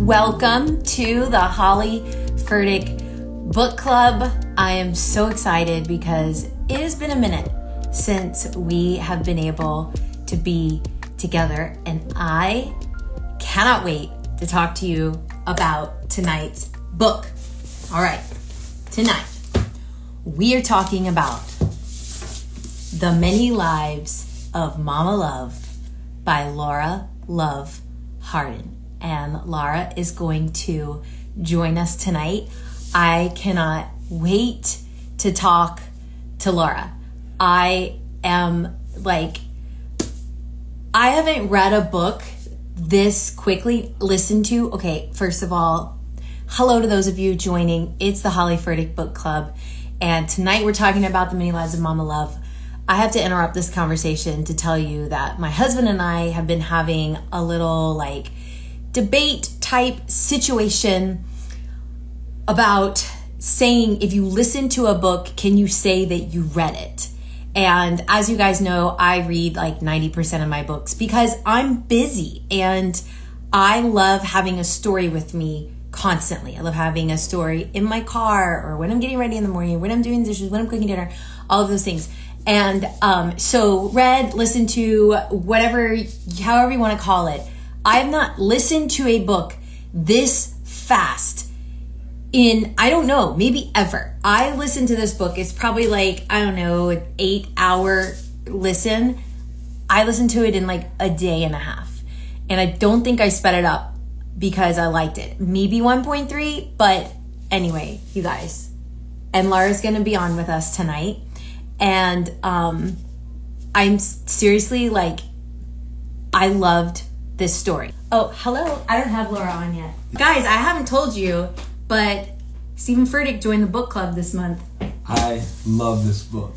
Welcome to the Holly Furtick Book Club. I am so excited because it has been a minute since we have been able to be together, and I cannot wait to talk to you about tonight's book. All right, tonight we are talking about The Many Lives of Mama Love by Lara Love Hardin. And Lara is going to join us tonight. I cannot wait to talk to Lara. I haven't read a book this quickly listened to. Okay, first of all, hello to those of you joining. It's the Holly Furtick Book Club. And tonight we're talking about The Many Lives of Mama Love. I have to interrupt this conversation to tell you that my husband and I have been having a little debate type situation about saying, if you listen to a book, can you say that you read it? And as you guys know, I read 90% of my books because I'm busy and I love having a story with me constantly. I love having a story in my car or when I'm getting ready in the morning, when I'm doing dishes, when I'm cooking dinner, all of those things. And so read, listen to, whatever, however you want to call it. I have not listened to a book this fast in, I don't know, maybe ever. I listened to this book. It's probably an 8-hour listen. I listened to it in a day and a half. And I don't think I sped it up because I liked it. Maybe 1.3, but anyway, you guys. And Lara's going to be on with us tonight. And I'm seriously I loved this story. Oh, hello. I don't have Lara on yet. Guys, I haven't told you, but Stephen Furtick joined the book club this month. I love this book.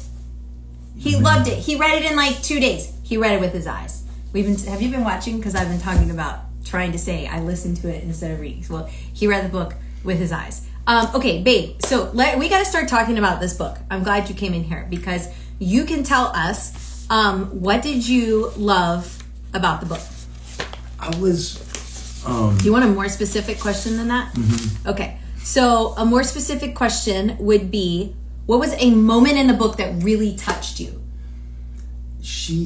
He loved it. He read it in 2 days. He read it with his eyes. Have you been watching? Because I've been talking about trying to say I listened to it instead of reading. Well, he read the book with his eyes. Okay, babe, so we got to start talking about this book. I'm glad you came in here because you can tell us what did you love about the book? I was... Do you want a more specific question than that? Mm-hmm. Okay, so a more specific question would be, what was a moment in the book that really touched you? She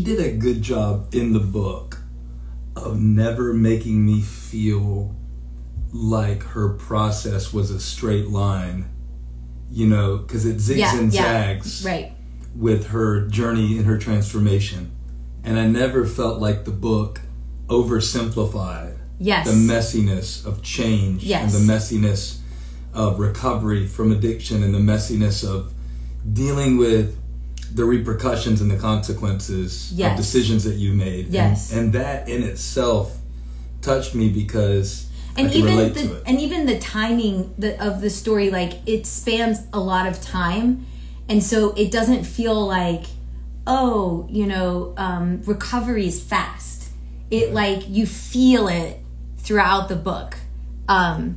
did a good job in the book of never making me feel like her process was a straight line, because it zigs and zags right, with her journey and her transformation. And I never felt like the book oversimplified the messiness of change and the messiness of recovery from addiction and the messiness of dealing with the repercussions and the consequences of decisions that you made. Yes. And that in itself touched me because and I can relate to it. And even the timing of the story, it spans a lot of time. And so it doesn't feel recovery is fast. It you feel it throughout the book. I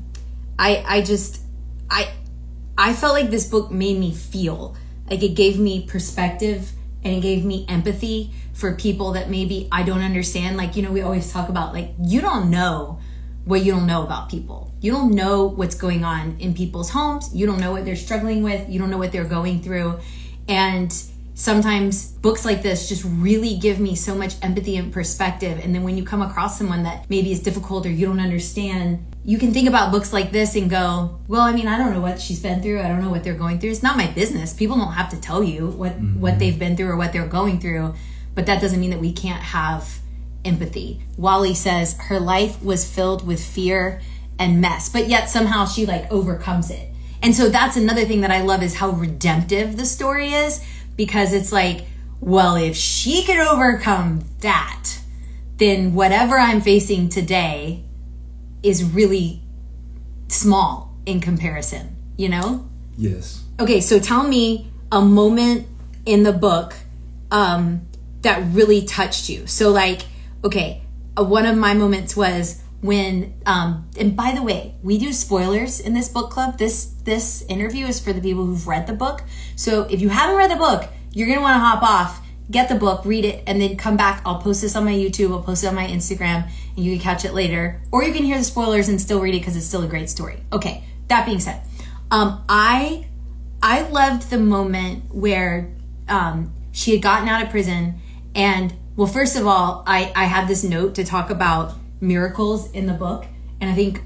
felt like this book made me feel. It gave me perspective and it gave me empathy for people that maybe I don't understand. We always talk about you don't know what you don't know about people. You don't know what's going on in people's homes. You don't know what they're struggling with. You don't know what they're going through. And sometimes books like this just really give me so much empathy and perspective. And then when you come across someone that maybe is difficult or you don't understand, you can think about books like this and go, well, I don't know what she's been through. I don't know what they're going through. It's not my business. People don't have to tell you what they've been through or what they're going through. But that doesn't mean that we can't have empathy. Wally says her life was filled with fear and mess, but yet somehow she overcomes it. And so that's another thing that I love is how redemptive the story is, because it's well, if she could overcome that, then whatever I'm facing today is really small in comparison, Yes. Okay, so tell me a moment in the book that really touched you. So one of my moments was when, and by the way, we do spoilers in this book club. This interview is for the people who've read the book. So if you haven't read the book, you're going to want to hop off get the book, read it, and then come back. I'll post this on my YouTube, I'll post it on my Instagram, and you can catch it later. Or you can hear the spoilers and still read it because it's still a great story. Okay, that being said, I loved the moment where she had gotten out of prison. And, well, first of all, I had this note to talk about miracles in the book. And I think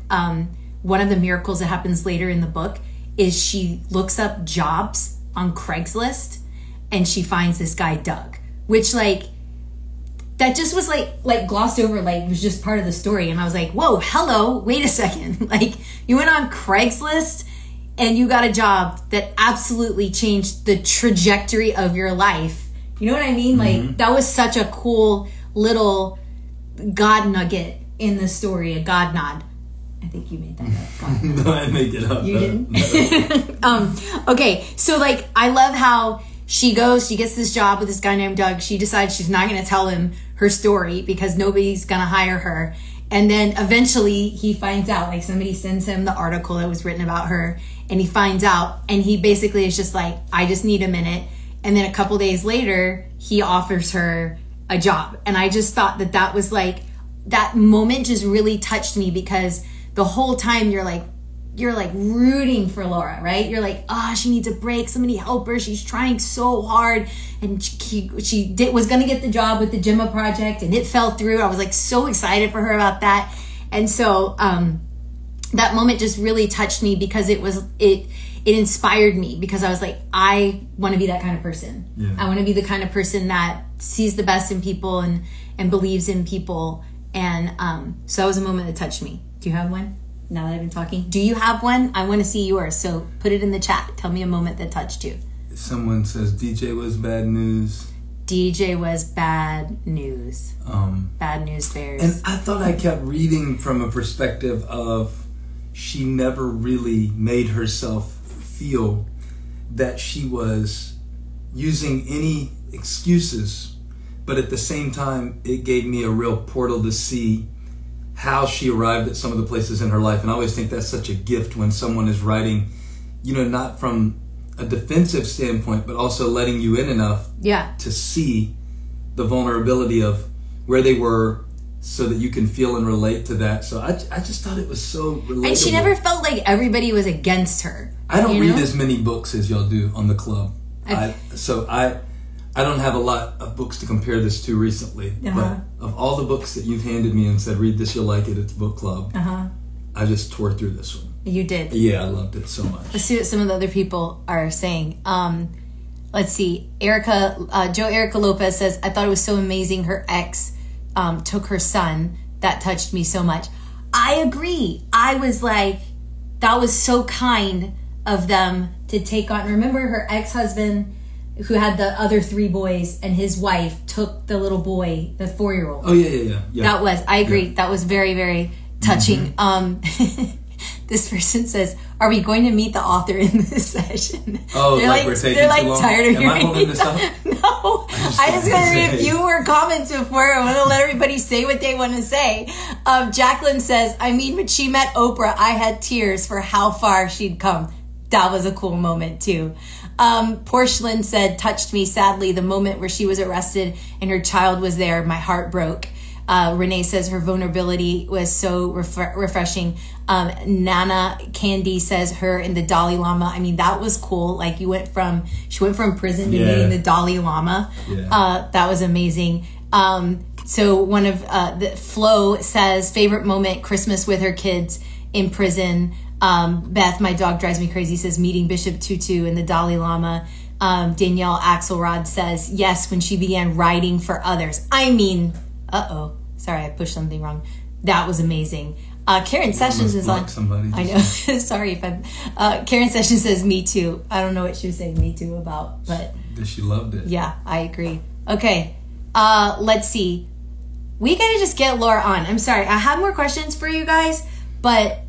one of the miracles that happens later in the book is she looks up jobs on Craigslist and she finds this guy, Doug, which, like, that just was like glossed over, like it was just part of the story. And I was like, whoa, hello, wait a second. Like, you went on Craigslist and you got a job that absolutely changed the trajectory of your life. You know what I mean? Mm-hmm. Like, that was such a cool little God nugget in the story, a God nod. I think you made that up. God nod. No, I made it up. You didn't? No. Okay, so, like, I love how she gets this job with this guy named Doug. She decides she's not going to tell him her story because nobody's going to hire her. And then eventually he finds out, like, somebody sends him the article that was written about her, and he finds out, and he basically is just like, I just need a minute. And then a couple days later, he offers her a job. And I just thought that was like, that moment just really touched me, because the whole time you're like rooting for Laura, right? You're like, she needs a break. Somebody help her. She's trying so hard. And she was going to get the job with the Gemma Project, and it fell through. I was like so excited for her about that. And so that moment just really touched me, because it inspired me, because I was like, I want to be that kind of person. Yeah. I want to be the kind of person that sees the best in people and believes in people. And so that was a moment that touched me. Do you have one? Now that I've been talking, do you have one? I want to see yours. So put it in the chat. Tell me a moment that touched you. Someone says DJ was bad news. DJ was bad news. Bad news bears. And I thought I kept reading from a perspective of she never really made herself feel that she was using any excuses, but at the same time, it gave me a real portal to see how she arrived at some of the places in her life. And I always think that's such a gift when someone is writing, not from a defensive standpoint, but also letting you in enough to see the vulnerability of where they were, so that you can feel and relate to that. So I just thought it was so relatable. And she never felt like everybody was against her. I don't read as many books as y'all do on the club. I don't have a lot of books to compare this to recently, but of all the books that you've handed me and said, read this, you'll like it, it's book club, I just tore through this one. You did? Yeah, I loved it so much. Let's see what some of the other people are saying. Let's see. Erica Lopez says, I thought it was so amazing her ex took her son. That touched me so much. I agree. I was like, that was so kind of them to take on. Remember, her ex-husband, who had the other 3 boys, and his wife took the little boy, the 4-year-old. Oh, yeah. I agree. Yeah. That was very, very touching. Mm-hmm. This person says, are we going to meet the author in this session? Oh, we're taking too long? They're tired of hearing me. Am I holding this up? No. I just going to read a few more comments before I want to let everybody say what they want to say. Jacqueline says, when she met Oprah, I had tears for how far she'd come. That was a cool moment too. Porcelain said, touched me sadly, the moment where she was arrested and her child was there, my heart broke. Renee says her vulnerability was so refreshing. Nana Candy says her and the Dalai Lama. That was cool. Like, she went from prison to meeting the Dalai Lama. Yeah. That was amazing. So one of the Flo says favorite moment, Christmas with her kids in prison. Beth, my dog drives me crazy, says meeting Bishop Tutu and the Dalai Lama. Danielle Axelrod says yes, when she began writing for others. Sorry, I pushed something wrong. That was amazing. Karen Sessions is on. Somebody I know. Sorry if I'm. Karen Sessions says me too. I don't know what she was saying me too about, but she loved it. Yeah, I agree. Okay, let's see. We gotta just get Laura on. I'm sorry, I have more questions for you guys, but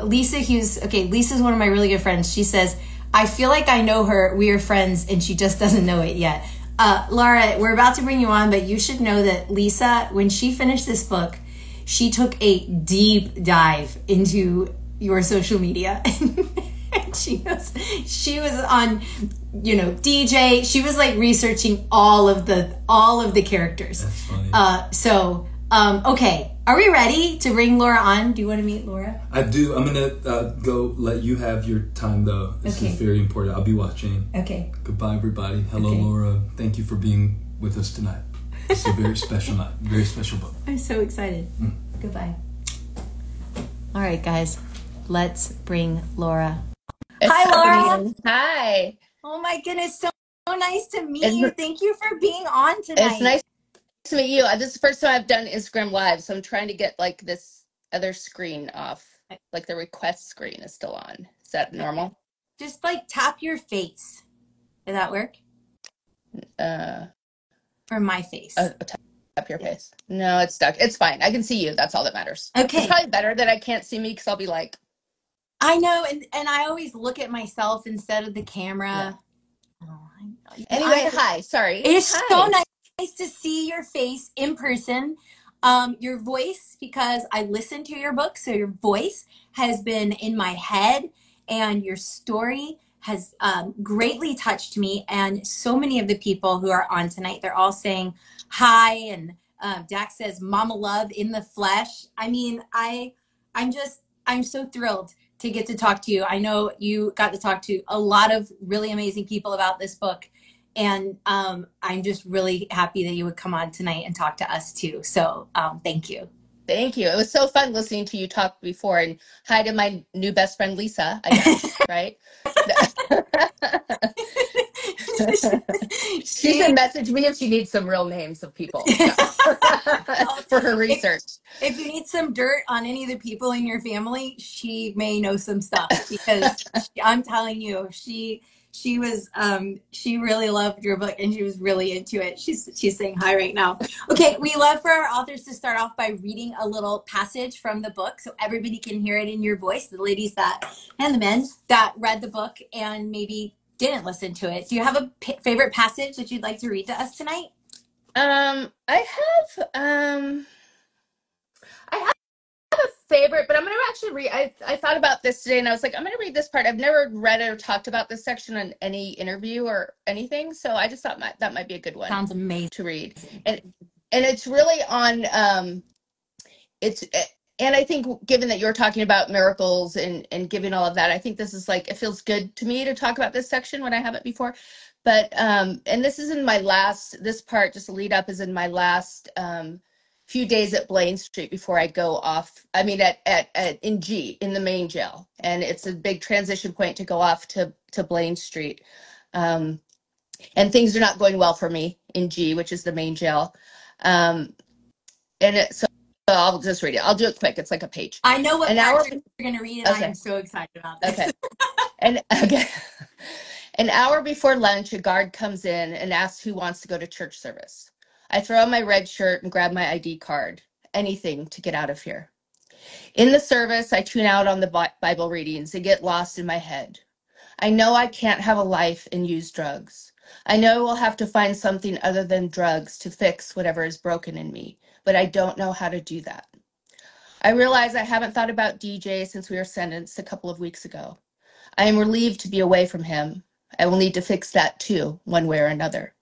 Lisa Hughes. Okay, Lisa's one of my really good friends. She says, I feel like I know her. We are friends, and she just doesn't know it yet. Laura, we're about to bring you on, but you should know that Lisa, when she finished this book, she took a deep dive into your social media. she was on, DJ. She was like researching all of the characters. That's funny. Okay. Are we ready to bring Laura on? Do you want to meet Laura? I do. I'm going to go let you have your time, though. This is very important. I'll be watching. Okay. Goodbye, everybody. Hello, Laura. Thank you for being with us tonight. It's a very special night. Very special book. I'm so excited. Goodbye. All right, guys. Let's bring Laura. Hi, Laura. Hi. Oh, my goodness. So nice to meet you. Thank you for being on tonight. It's nice to meet you. This is the first time I've done Instagram Live, so I'm trying to get like this other screen off. Like the request screen is still on. Is that normal? Just like tap your face. Does that work? Or my face? Tap your face. No, it's stuck. It's fine. I can see you. That's all that matters. Okay. It's probably better that I can't see me because I'll be like. I know, and I always look at myself instead of the camera. Yeah. Anyway, hi. Sorry. It's so nice to see your face in person. Your voice, because I listened to your book, so your voice has been in my head, and your story has greatly touched me. And so many of the people who are on tonight, they're all saying hi, and Dax says Mama Love in the flesh. I mean, I'm so thrilled to get to talk to you. I know you got to talk to a lot of really amazing people about this book. And I'm just really happy that you would come on tonight and talk to us too. So thank you. Thank you. It was so fun listening to you talk before. And hi to my new best friend, Lisa, I guess, right? She can message me if she needs some real names of people for her research. If you need some dirt on any of the people in your family, she may know some stuff, because I'm telling you, she really loved your book and she was really into it. She's saying hi right now. Okay, we love for our authors to start off by reading a little passage from the book so everybody can hear it in your voice, the ladies and the men that read the book and maybe didn't listen to it. Do you have a favorite passage that you'd like to read to us tonight? I have a favorite, but I'm going to actually read. I thought about this today and I was like, I'm going to read this part. I've never read or talked about this section in any interview or anything. So I just thought that might be a good one. Sounds amazing to read. And it's really on, and I think given that you're talking about miracles and giving all of that, I think this is like, it feels good to me to talk about this section when I haven't before. But, and this is in my this part, just a lead up, is in my last few days at Blaine Street before I go off. I mean, in the main jail. And it's a big transition point to go off to Blaine Street. And things are not going well for me in G, which is the main jail. So I'll just read it. I'll do it quick. It's like a page. I know what you're going to read, and okay. I'm so excited about this. Okay. An hour before lunch, a guard comes in and asks who wants to go to church service. I throw on my red shirt and grab my ID card. Anything to get out of here. In the service, I tune out on the Bible readings and get lost in my head. I know I can't have a life and use drugs. I know I will have to find something other than drugs to fix whatever is broken in me, but I don't know how to do that. I realize I haven't thought about DJ since we were sentenced a couple of weeks ago. I am relieved to be away from him. I will need to fix that too, one way or another.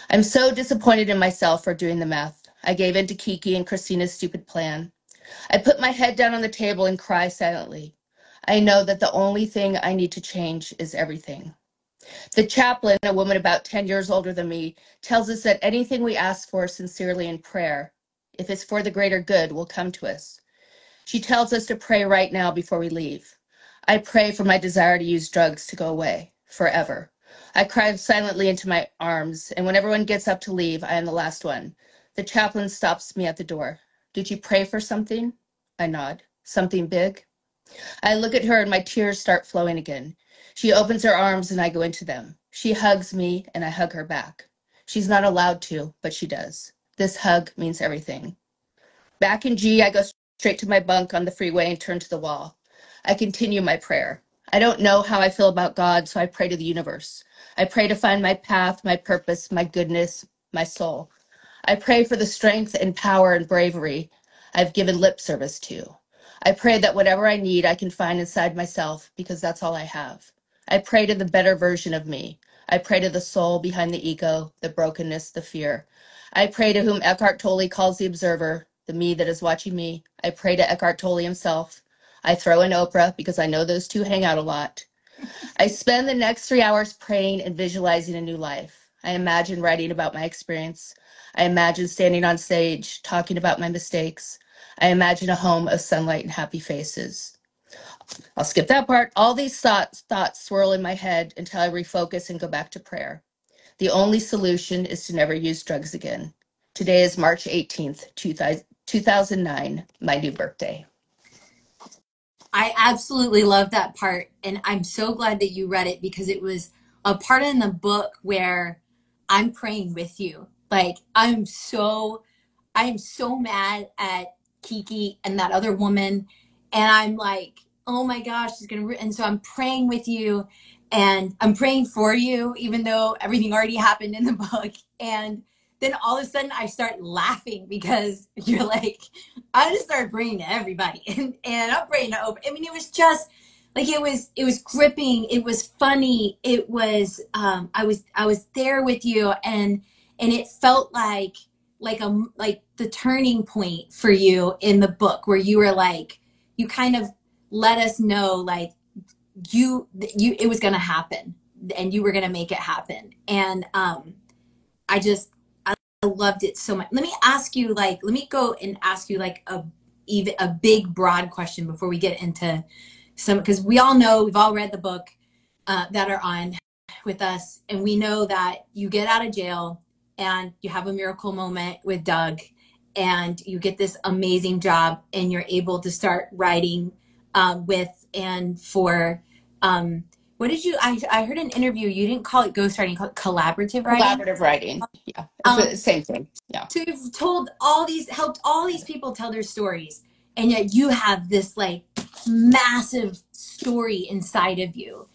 I'm so disappointed in myself for doing the math. I gave in to Kiki and Christina's stupid plan. I put my head down on the table and cry silently. I know that the only thing I need to change is everything. The chaplain, a woman about 10 years older than me, tells us that anything we ask for sincerely in prayer, if it's for the greater good, will come to us. She tells us to pray right now before we leave. I pray for my desire to use drugs to go away, forever. I cry silently into my arms, and when everyone gets up to leave, I am the last one. The chaplain stops me at the door. Did you pray for something? I nod. Something big? I look at her and my tears start flowing again. She opens her arms and I go into them. She hugs me and I hug her back. She's not allowed to, but she does. This hug means everything. Back in G, I go straight to my bunk on the freeway and turn to the wall. I continue my prayer. I don't know how I feel about God, so I pray to the universe. I pray to find my path, my purpose, my goodness, my soul. I pray for the strength and power and bravery I've given lip service to. I pray that whatever I need, I can find inside myself because that's all I have. I pray to the better version of me. I pray to the soul behind the ego, the brokenness, the fear. I pray to whom Eckhart Tolle calls the observer, the me that is watching me. I pray to Eckhart Tolle himself. I throw in Oprah because I know those two hang out a lot. I spend the next 3 hours praying and visualizing a new life. I imagine writing about my experience. I imagine standing on stage, talking about my mistakes. I imagine a home of sunlight and happy faces. I'll skip that part. All these thoughts swirl in my head until I refocus and go back to prayer. The only solution is to never use drugs again. Today is March 18th, 2009, my new birthday. I absolutely love that part. And I'm so glad that you read it because it was a part in the book where I'm praying with you. Like, I am so mad at Kiki and that other woman. And I'm like, oh my gosh, she's going to, and so I'm praying with you and I'm praying for you, even though everything already happened in the book. And then all of a sudden I start laughing because you're like, I just started praying to everybody and I'm praying to Oprah. I mean, it was just like, it was gripping. It was funny. It was, I was there with you and it felt like the turning point for you in the book where you were like, you kind of let us know like you it was going to happen and you were going to make it happen. And I loved it so much. Let me go and ask you like a big broad question before we get into some, because we all know, we've all read the book that are on with us, and we know that you get out of jail and you have a miracle moment with Doug and you get this amazing job and you're able to start writing with and for what did you I heard an interview, you didn't call it ghostwriting, you called it collaborative writing. Collaborative writing, yeah, it's the same thing. Yeah, so you've helped all these people tell their stories, and yet you have this like massive story inside of you.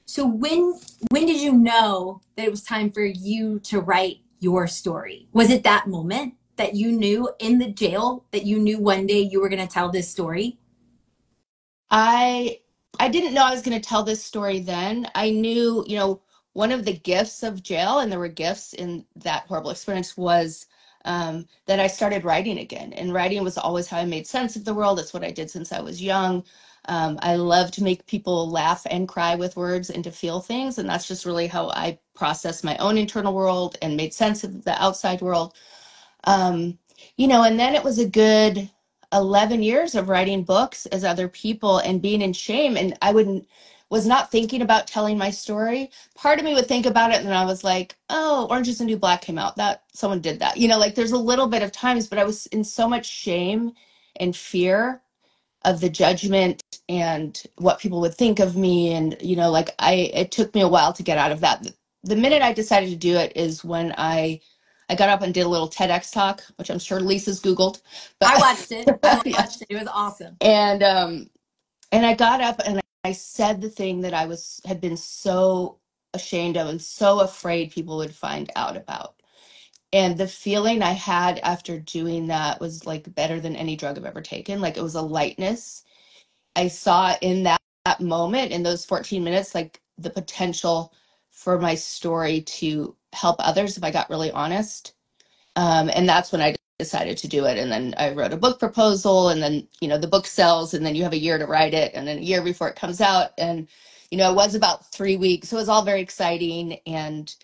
So when did you know that it was time for you to write your story? Was it that moment that you knew in the jail that you knew one day you were going to tell this story? I didn't know I was going to tell this story then. I knew, one of the gifts of jail, and there were gifts in that horrible experience, was that I started writing again. And writing was always how I made sense of the world. It's what I did since I was young. I love to make people laugh and cry with words and to feel things. And that's just really how I processed my own internal world and made sense of the outside world. And then it was a good 11 years of writing books as other people and being in shame. And was not thinking about telling my story. Part of me would think about it and then I was like, oh, Orange is the New Black came out. That someone did that. Like there's a little bit of times, but I was in so much shame and fear of the judgment and what people would think of me. And, it took me a while to get out of that. The minute I decided to do it is when I got up and did a little TEDx talk, which I'm sure Lisa's Googled. But I watched it. It. It was awesome. And I got up and I said the thing that I had been so ashamed of and so afraid people would find out about. And the feeling I had after doing that was like better than any drug I've ever taken. Like it was a lightness. I saw in that moment, in those 14 minutes, like the potential for my story to help others if I got really honest. And that's when I decided to do it. And then I wrote a book proposal, and then, the book sells, and then you have a year to write it, and then a year before it comes out. And, it was about 3 weeks. So it was all very exciting. And,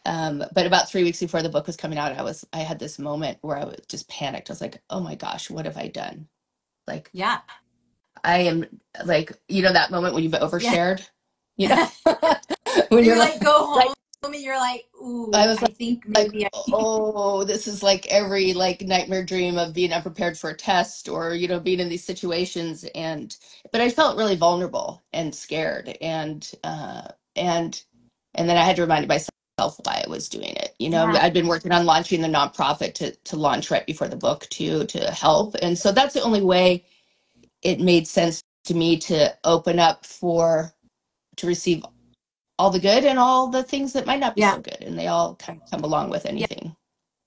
but about 3 weeks before the book was coming out, I had this moment where I was just panicked. I was like, oh my gosh, what have I done? Like, yeah, I am like, that moment when you've overshared, when you're like, go home. Like, and you're like, ooh, I think maybe oh, this is like every nightmare dream of being unprepared for a test or, being in these situations. But I felt really vulnerable and scared. And then I had to remind myself why I was doing it. I'd been working on launching the nonprofit to launch right before the book to help. And so that's the only way it made sense to me to open up to receive all the good and all the things that might not be so good, and they all kind of come along with anything.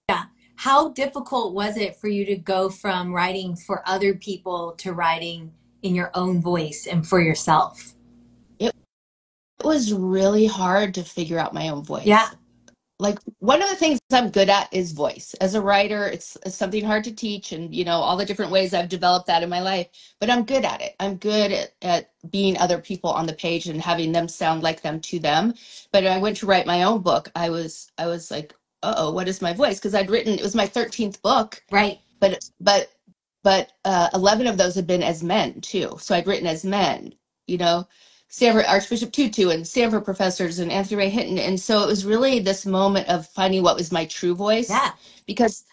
Yeah. How difficult was it for you to go from writing for other people to writing in your own voice and for yourself? It was really hard to figure out my own voice. Yeah. Like, one of the things I'm good at is voice. As a writer, it's something hard to teach, and all the different ways I've developed that in my life, but I'm good at it. I'm good at being other people on the page and having them sound like them to them. But when I went to write my own book, I was like, uh-oh, what is my voice? Because it was my 13th book. Right. But 11 of those had been as men too. So I'd written as men, Stanford Archbishop Tutu and Stanford professors and Anthony Ray Hinton. And so it was really this moment of finding what was my true voice. Yeah. Because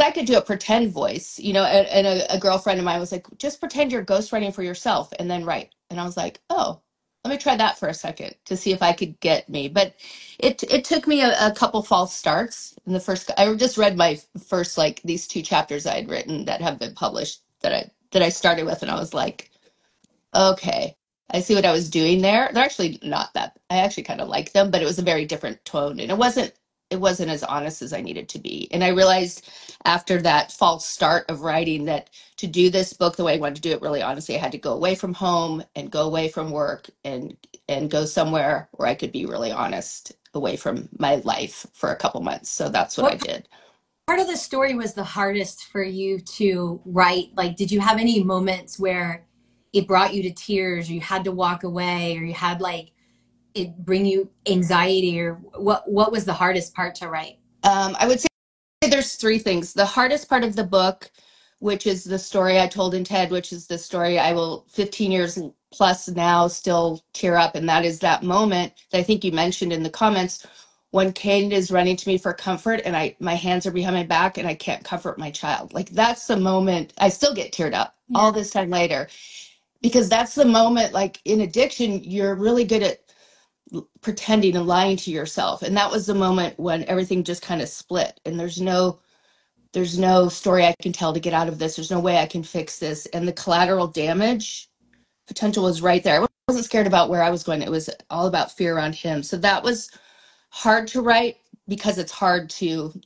I could do a pretend voice, and a girlfriend of mine was like, just pretend you're ghostwriting for yourself and then write. And I was like, oh, let me try that for a second to see if I could get me. But it took me a couple false starts in the first. I just read my first, like, these 2 chapters I had written that have been published that I started with, and I was like, okay, I see what I was doing there. They're actually not that. I actually kind of like them, but it was a very different tone, and it wasn't as honest as I needed to be. And I realized after that false start of writing that to do this book the way I wanted to do it really honestly, I had to go away from home and go away from work and go somewhere where I could be really honest away from my life for a couple months. So that's what I did. Part of the story was the hardest for you to write. Like, did you have any moments where it brought you to tears, or you had to walk away, or you had it bring you anxiety, or what was the hardest part to write? I would say there's 3 things. The hardest part of the book, which is the story I told in TED, which is the story I will 15 years plus now still tear up. And that is that moment that I think you mentioned in the comments when Caden is running to me for comfort and my hands are behind my back and I can't comfort my child. Like, that's the moment I still get teared up all this time later, because that's the moment, like in addiction, you're really good at pretending and lying to yourself. And that was the moment when everything just kind of split, and there's no story I can tell to get out of this. There's no way I can fix this. And the collateral damage potential was right there. I wasn't scared about where I was going. It was all about fear around him. So that was hard to write, because it's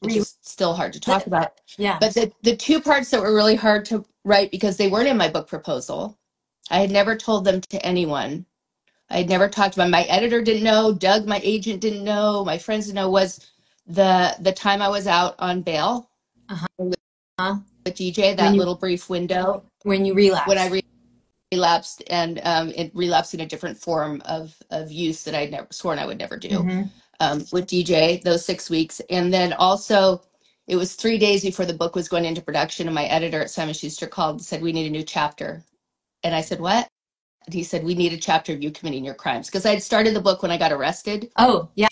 just still hard to talk about. Yeah. But the 2 parts that were really hard to write, because they weren't in my book proposal, I had never told them to anyone. I had never talked about them. My editor didn't know. Doug, my agent, didn't know. My friends didn't know. Was the time I was out on bail with DJ, that little brief window. When you relapsed. When I relapsed, and it relapsed in a different form of use that I'd never sworn I would never do. With DJ, those 6 weeks. And then also, it was 3 days before the book was going into production, and my editor at Simon Schuster called and said, we need a new chapter. And I said, what? And he said, we need a chapter of you committing your crimes. Because I had started the book when I got arrested. Oh, yeah.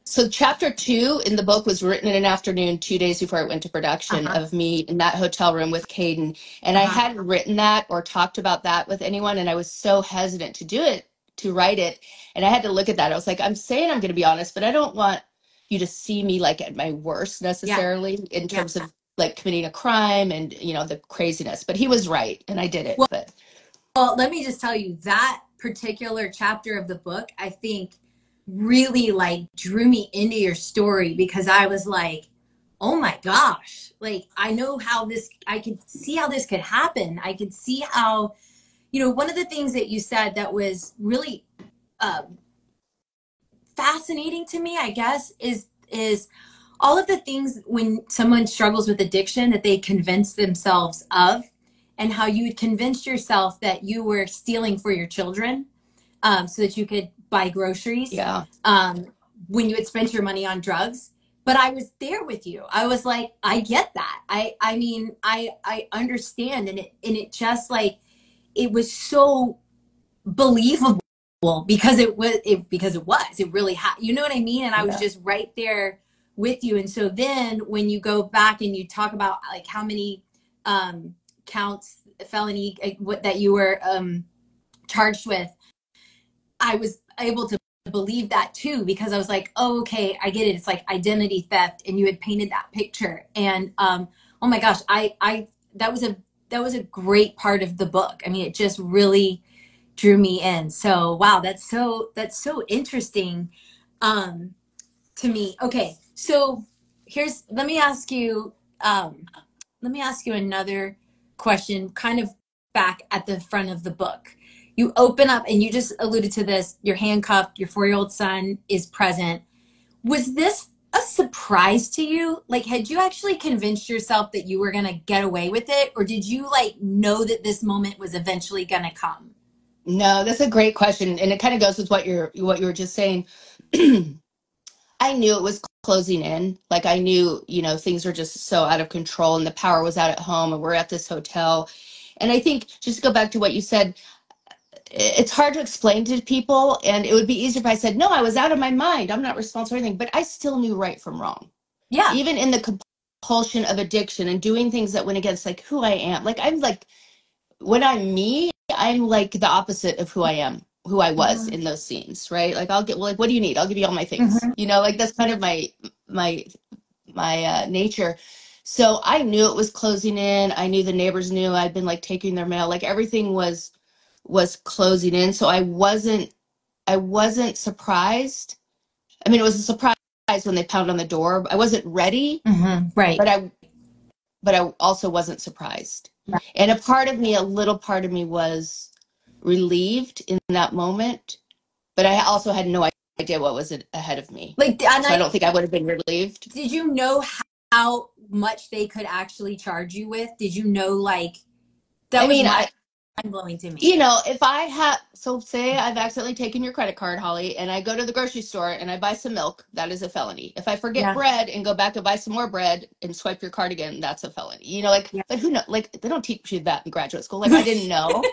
So chapter 2 in the book was written in an afternoon, 2 days before it went to production, of me in that hotel room with Caden. And I hadn't written that or talked about that with anyone. And I was so hesitant to write it. And I had to look at that. I was like, I'm saying I'm going to be honest, but I don't want you to see me like at my worst necessarily in terms of like committing a crime and, the craziness. But he was right. And I did it. Well, let me just tell you, that particular chapter of the book, I think, really drew me into your story, because I was like, oh my gosh, I could see how this could happen. I could see how, one of the things that you said that was really fascinating to me, I guess, is all of the things when someone struggles with addiction that they convince themselves of, and how you had convinced yourself that you were stealing for your children so that you could buy groceries when you had spent your money on drugs. But I was there with you. I was like, I get that. I mean, I understand. And it just it was so believable because it really you know what I mean? And I was just right there with you. And so then when you go back and you talk about how many counts, felony, that you were charged with, I was able to believe that too, because I was like, oh, okay, I get it. It's like identity theft, and you had painted that picture. And oh my gosh, that was a great part of the book. I mean, it just really drew me in. So wow, that's so interesting to me. Okay, so let me ask you another question, kind of back at the front of the book. You open up, and you just alluded to this, you're handcuffed, your 4-year-old son is present. Was this a surprise to you? Like, had you actually convinced yourself that you were going to get away with it? Or did you like know that this moment was eventually going to come? No, that's a great question. And it kind of goes with what you were just saying. I knew it was closing in. Like, I knew, things were just so out of control, and the power was out at home, and we're at this hotel. And I think, just to go back to what you said, it's hard to explain to people, and it would be easier if I said, no, I was out of my mind, I'm not responsible for anything, but I still knew right from wrong. Yeah. Even in the compulsion of addiction and doing things that went against like who I am. Like, I'm like, when I'm me, I'm like the opposite of who I am, who I was in those scenes, right? Like, what do you need? I'll give you all my things. Like, that's kind of my nature. So I knew it was closing in. I knew the neighbors knew. I'd been like taking their mail. Like, everything was closing in. So I wasn't surprised. I mean, it was a surprise when they pounded on the door. I wasn't ready, right? But I also wasn't surprised. Right. And a little part of me was relieved in that moment, but I also had no idea what was ahead of me. Like, so I don't think I would have been relieved. Did you know how much they could actually charge you with? Did you know, like, that was mind-blowing to me. If I have, so say I've accidentally taken your credit card, Holly, and I go to the grocery store and I buy some milk, that is a felony. If I forget bread and go back and buy some more bread and swipe your card again, that's a felony. But who knows? Like, they don't teach you that in graduate school. Like, I didn't know.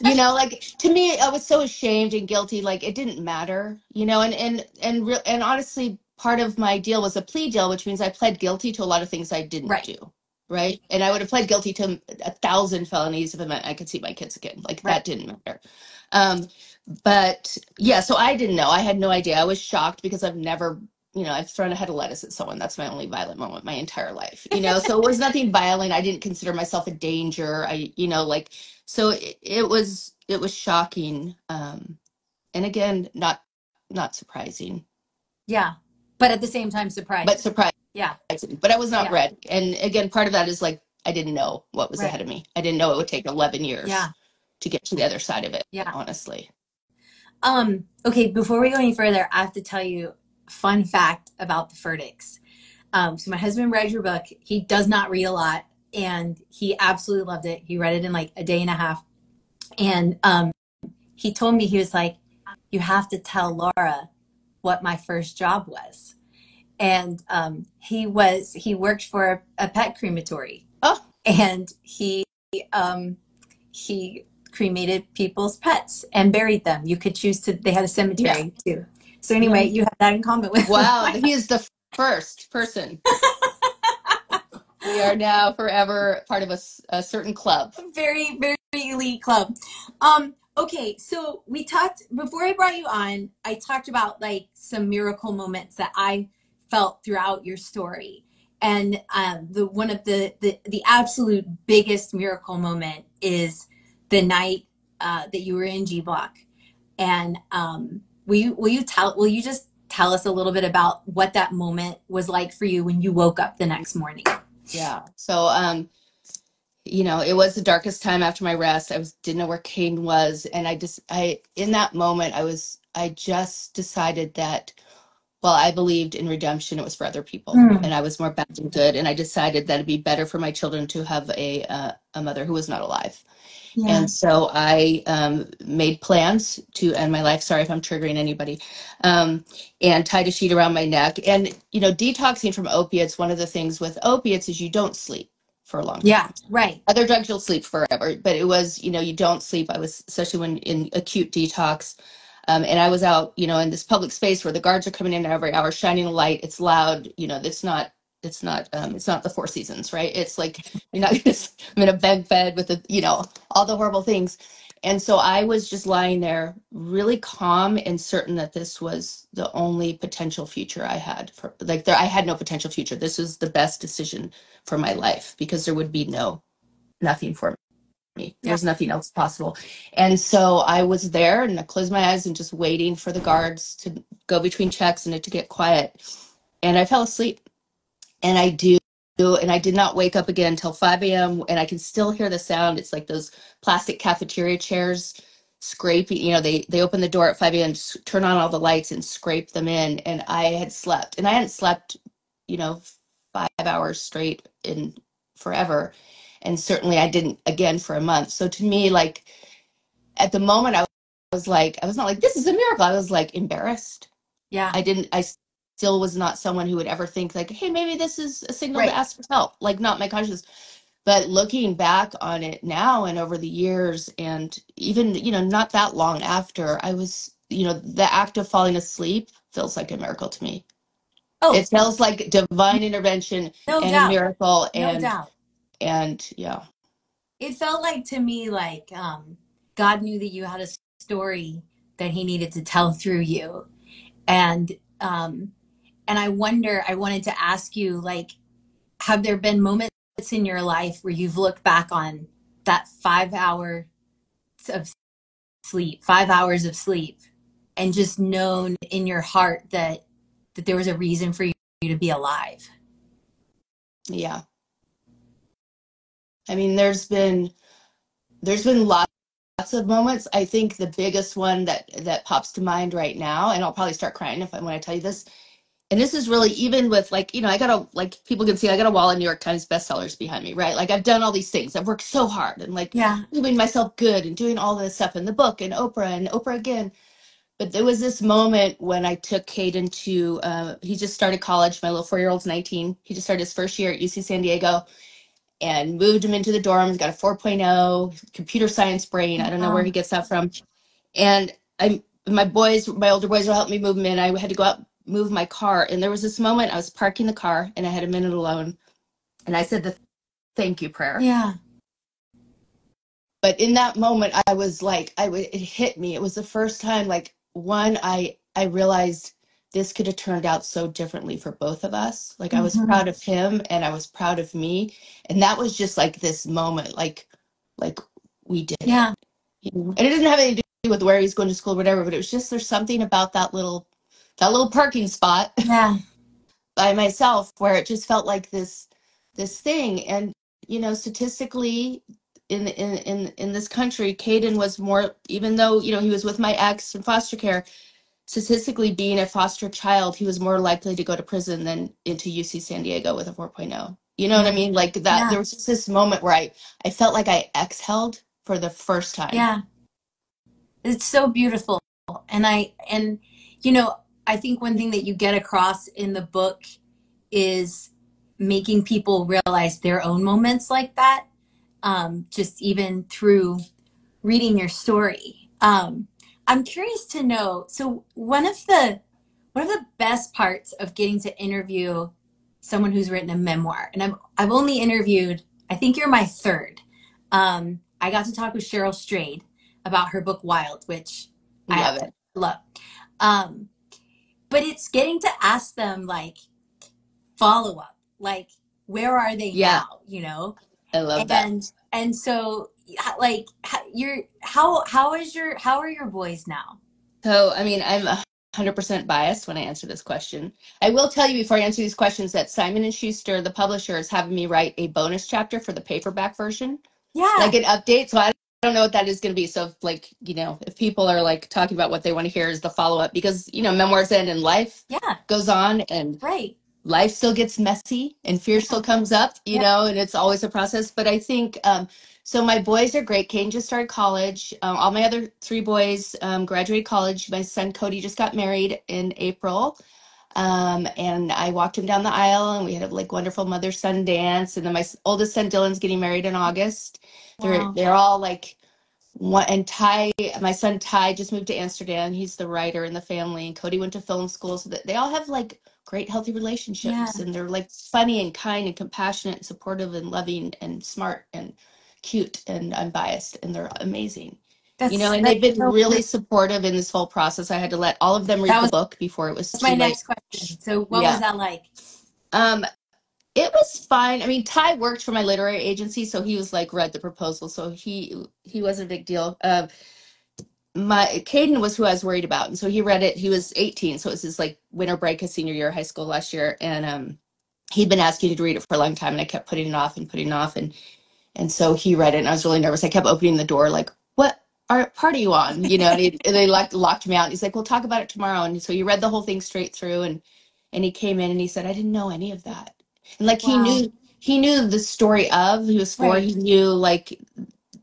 Like, to me, I was so ashamed and guilty. Like, it didn't matter. And honestly, part of my deal was a plea deal, which means I pled guilty to a lot of things I didn't do. Right. And I would have pled guilty to 1,000 felonies if it meant I could see my kids again. Like, that didn't matter. But yeah, so I didn't know. I had no idea. I was shocked because I've never, I've thrown a head of lettuce at someone. That's my only violent moment my entire life. So it was nothing violent. I didn't consider myself a danger. So it was shocking. And again, not surprising. Yeah. But at the same time, surprising. But surprising. Yeah. But I was not ready. And again, part of that is like, I didn't know what was ahead of me. I didn't know it would take 11 years to get to the other side of it, honestly. Okay, before we go any further, I have to tell you a fun fact about the Furticks. So my husband read your book. He does not read a lot, and he absolutely loved it. He read it in like a day and a half. And he told me, he was like, you have to tell Lara what my first job was. And he worked for a pet crematory. Oh. And he cremated people's pets and buried them. You could choose to, they had a cemetery too. So anyway, you have that in common with Wow, he is the first person. We are now forever part of a certain club. Very, very elite club. Okay, so we talked, before I brought you on, I talked about like some miracle moments that I felt throughout your story. And one of the absolute biggest miracle moment is the night that you were in G Block. And will you just tell us a little bit about what that moment was like for you when you woke up the next morning? Yeah. So it was the darkest time after my arrest. Didn't know where Kane was, and in that moment I just decided that, well, I believed in redemption. It was for other people, and I was more bad than good. And I decided that it'd be better for my children to have a mother who was not alive. Yeah. And so I made plans to end my life. Sorry if I'm triggering anybody. And tied a sheet around my neck. And, detoxing from opiates, one of the things with opiates is you don't sleep for a long time. Yeah, right. Other drugs, you'll sleep forever. But it was, you don't sleep. I was, especially when in acute detox. And I was out, in this public space where the guards are coming in every hour, shining a light. It's loud. It's not the Four Seasons, right? It's like, you're not just, I'm in a bed with all the horrible things. And so I was just lying there really calm and certain that this was the only potential future I had I had no potential future. This was the best decision for my life because there would be nothing for me. There was nothing else possible. And so I was there and I closed my eyes and just waiting for the guards to go between checks and it to get quiet. And I fell asleep. And I do and I did not wake up again until 5 a.m. and I can still hear the sound. It's like those plastic cafeteria chairs scraping, they open the door at 5 a.m., turn on all the lights and scrape them in. And I had slept, and I hadn't slept, 5 hours straight in forever. And certainly I didn't again for a month. So to me, like at the moment I was not like, this is a miracle. I was like embarrassed. Yeah. I still was not someone who would ever think like, hey, maybe this is a signal to ask for help. Like, not my conscience. But looking back on it now and over the years, and even, not that long after, I was, the act of falling asleep feels like a miracle to me. Oh, it feels like divine intervention and a miracle. No doubt. And yeah. It felt like to me like God knew that you had a story that he needed to tell through you. And I wanted to ask you, like, have there been moments in your life where you've looked back on that 5 hours of sleep, and just known in your heart that there was a reason for you to be alive? Yeah. I mean, there's been lots of moments. I think the biggest one that pops to mind right now, and I'll probably start crying when I tell you this, and this is really even with people can see I got a wall of New York Times bestsellers behind me, right? Like, I've done all these things. I've worked so hard and doing myself good and doing all this stuff in the book and Oprah again. But there was this moment when I took Caden to, he just started college. My little 4-year-old's 19. He just started his first year at UC San Diego and moved him into the dorm. He's got a 4.0 computer science brain. I don't know where he gets that from. And my older boys will help me move him in. I had to go out, move my car. And there was this moment I was parking the car and I had a minute alone. And I said the thank you prayer. Yeah. But in that moment, I was like, it hit me. It was the first time, like, I realized this could have turned out so differently for both of us. Like, I was proud of him and I was proud of me. And that was just like this moment, like we did it. And it doesn't have anything to do with where he's going to school or whatever, but it was just, there's something about that little parking spot by myself where it just felt like this thing. And, statistically in this country, Caden was more, even though, he was with my ex in foster care, statistically being a foster child, he was more likely to go to prison than into UC San Diego with a 4.0. You know what I mean? Like that, there was just this moment where I felt like I exhaled for the first time. Yeah. It's so beautiful. And I think one thing that you get across in the book is making people realize their own moments like that. Just even through reading your story. I'm curious to know, so one of the best parts of getting to interview someone who's written a memoir, and I've only interviewed, I think you're my third. I got to talk with Cheryl Strayed about her book Wild, which I love. But it's getting to ask them, like, follow up, like, where are they now? I love that. And so, like, how are your boys now? So, I mean, I'm 100% biased when I answer this question. I will tell you before I answer these questions that Simon & Schuster, the publisher, is having me write a bonus chapter for the paperback version. Yeah. Like an update. So I don't know what that is going to be. So if people are like talking about what they want to hear is the follow-up, because, memoirs end and life goes on, and life still gets messy and fear still comes up, and it's always a process. But I think, so my boys are great. Caden just started college. All my other 3 boys graduated college. My son Cody just got married in April. And I walked him down the aisle and we had a wonderful mother-son dance. And then my oldest son Dylan's getting married in August. Wow. They're all and Ty, my son Ty just moved to Amsterdam. He's the writer in the family, and Cody went to film school. So that they all have great healthy relationships, and they're funny and kind and compassionate and supportive and loving and smart and cute and unbiased, and they're amazing. And they've been really supportive in this whole process. I had to let all of them read the book before it was too late. Next question. So what was that like? It was fine. I mean, Ty worked for my literary agency, so he was read the proposal, so he wasn't a big deal. Caden was who I was worried about, and so he read it. He was 18, so it was his winter break his senior year of high school last year, and he'd been asking me to read it for a long time, and I kept putting it off and putting it off. And so he read it, and I was really nervous. I kept opening the door like, what part are you on? You know, and they locked me out. And he's like, we'll talk about it tomorrow. And so he read the whole thing straight through, and he came in and he said, I didn't know any of that. And like, he knew the story of, he was 4, he knew like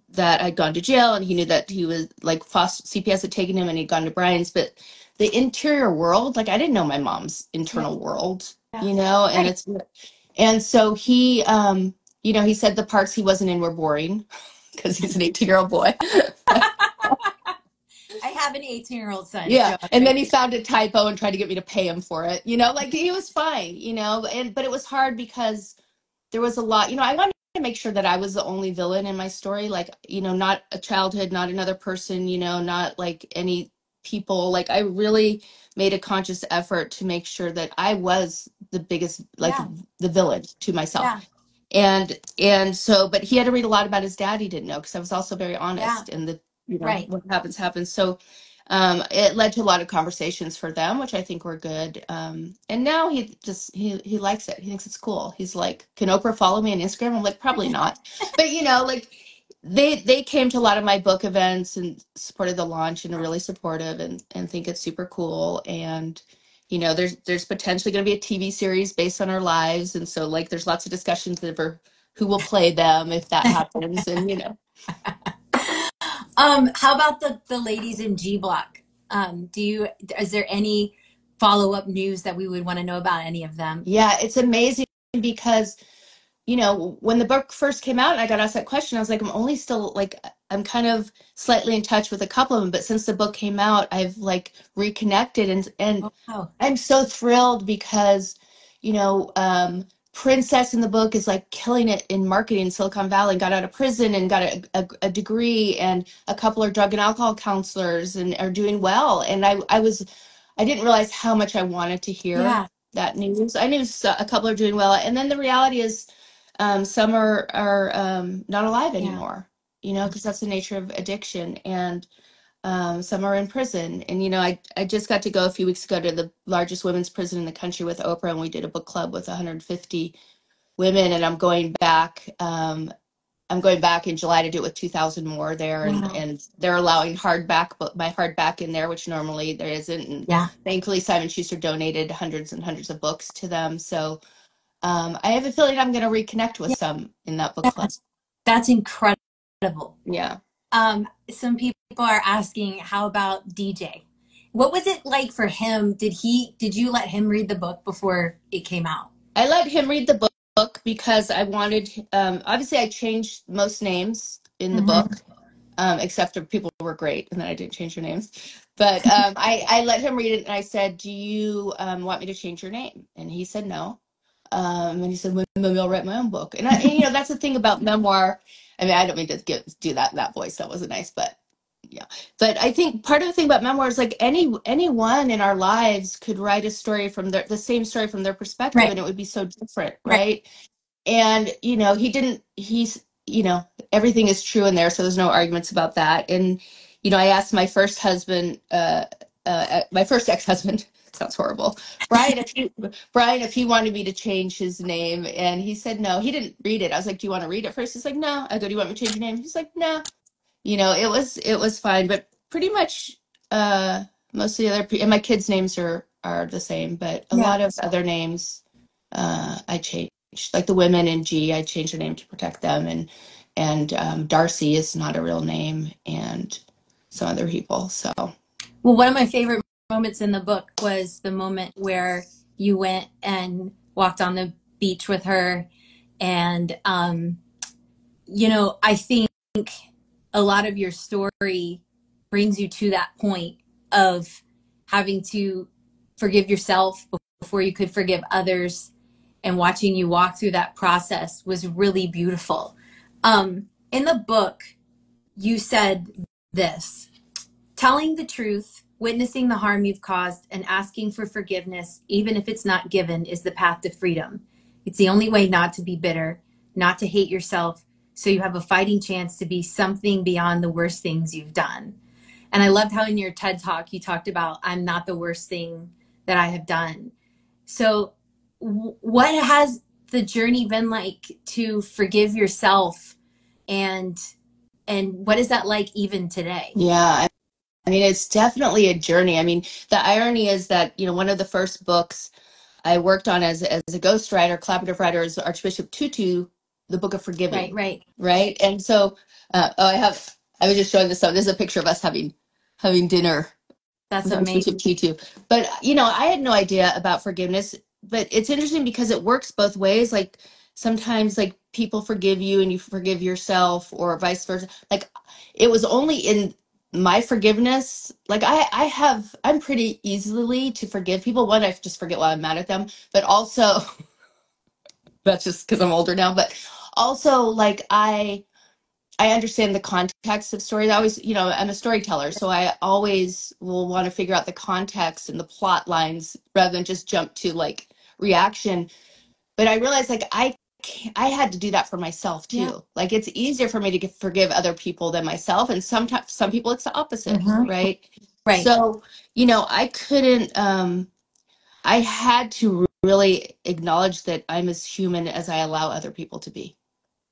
that I'd gone to jail, and he knew that he was like CPS had taken him and he'd gone to Brian's, but the interior world, like I didn't know my mom's internal world, you know, and so he, you know, he said the parts he wasn't in were boring because he's an 18-year-old boy. I have an 18-year-old son. Yeah. So. And then he found a typo and tried to get me to pay him for it. You know, like he was fine, you know, but it was hard because there was a lot, you know, I wanted to make sure that I was the only villain in my story. Like, you know, not a childhood, not another person, you know, not like any people. Like I really made a conscious effort to make sure that I was the biggest, like the villain to myself. Yeah. And so, but he had to read a lot about his dad. He didn't know, because I was also very honest, and the, you know, what happens. So it led to a lot of conversations for them, which I think were good. And now he likes it. He thinks it's cool. He's like, can Oprah follow me on Instagram? I'm like, probably not. But you know, like they came to a lot of my book events and supported the launch, and are really supportive, and think it's super cool. And you know, there's potentially going to be a TV series based on our lives. And so like, there's lots of discussions over who will play them if that happens. And, you know. How about the ladies in G Block? Is there any follow-up news that we would want to know about any of them? Yeah, it's amazing because, you know, when the book first came out and I got asked that question, I was like, I'm kind of slightly in touch with a couple of them, but since the book came out, I've like reconnected, and I'm so thrilled because, you know, Princess in the book is like killing it in marketing in Silicon Valley, got out of prison and got a degree, and a couple are drug and alcohol counselors and are doing well. And I didn't realize how much I wanted to hear that news. I knew a couple are doing well, and then the reality is, some are not alive anymore, you know, because that's the nature of addiction. And some are in prison. And, you know, I just got to go a few weeks ago to the largest women's prison in the country with Oprah, and we did a book club with 150 women. And I'm going back in July to do it with 2,000 more there. And they're allowing my hardback in there, which normally there isn't. And thankfully, Simon Schuster donated hundreds and hundreds of books to them. So I have a feeling I'm going to reconnect with some in that book club. That's incredible. Yeah. Some people are asking, how about DJ? What was it like for him? Did you let him read the book before it came out? I let him read the book because I wanted, obviously I changed most names in the book, except for people who were great, and then I didn't change their names. But I let him read it, and I said, do you want me to change your name? And he said no. And he said, well, maybe I'll write my own book. And you know, that's the thing about memoir. I mean, I don't mean to do that in that voice. That wasn't nice, but yeah. But I think part of the thing about memoir is like anyone in our lives could write a story from the same story from their perspective, and it would be so different, right? And you know, you know, everything is true in there, so there's no arguments about that. And you know, I asked my first husband, my first ex-husband, sounds horrible, Brian, if he wanted me to change his name, and he said no. He didn't read it. I was like, do you want to read it first? He's like, no. I go, do you want me to change your name? He's like, no. You know, it was fine, but pretty much most of the other and my kids' names are the same, but a lot of other names I changed. Like the women in G, I changed their name to protect them, and Darcy is not a real name, and some other people. So, well, one of my favorite moments in the book was the moment where you went and walked on the beach with her, and you know, I think a lot of your story brings you to that point of having to forgive yourself before you could forgive others, and watching you walk through that process was really beautiful. In the book, you said this: telling the truth, witnessing the harm you've caused, and asking for forgiveness, even if it's not given, is the path to freedom. It's the only way not to be bitter, not to hate yourself, so you have a fighting chance to be something beyond the worst things you've done. And I loved how in your TED Talk you talked about, I'm not the worst thing that I have done. So what has the journey been like to forgive yourself, and what is that like even today? Yeah, I mean, it's definitely a journey. I mean, the irony is that, one of the first books I worked on as a ghostwriter, collaborative writer, is Archbishop Tutu, the Book of Forgiving. Right. And so, I was just showing this. So this is a picture of us having dinner. That's amazing. Tutu. But, I had no idea about forgiveness, but it's interesting because it works both ways. Like sometimes like people forgive you and you forgive yourself, or vice versa. Like it was only in my forgiveness, like I'm pretty easily to forgive people. One, I just forget why I'm mad at them, but also that's just because I'm older now. But also, like I understand the context of stories. I always, I'm a storyteller, so I always will want to figure out the context and the plot lines rather than just jump to like reaction. But I realized like I had to do that for myself too. Yeah. Like it's easier for me to forgive other people than myself. And sometimes some people it's the opposite, right? Right. So, I couldn't, I had to really acknowledge that I'm as human as I allow other people to be.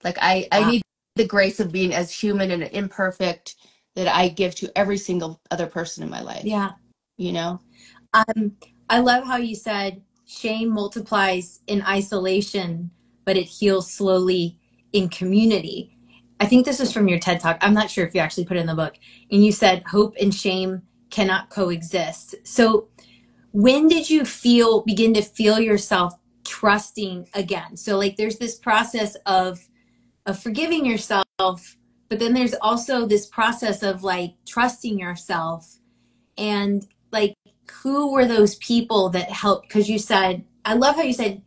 Like I need the grace of being as human and imperfect that I give to every single other person in my life. Yeah. I love how you said shame multiplies in isolation, but it heals slowly in community. I think this is from your TED Talk. I'm not sure if you actually put it in the book. And you said hope and shame cannot coexist. So when did you begin to feel yourself trusting again? So like there's this process of forgiving yourself, but then there's also this process of like trusting yourself. And like, who were those people that helped? Because you said, I love how you said,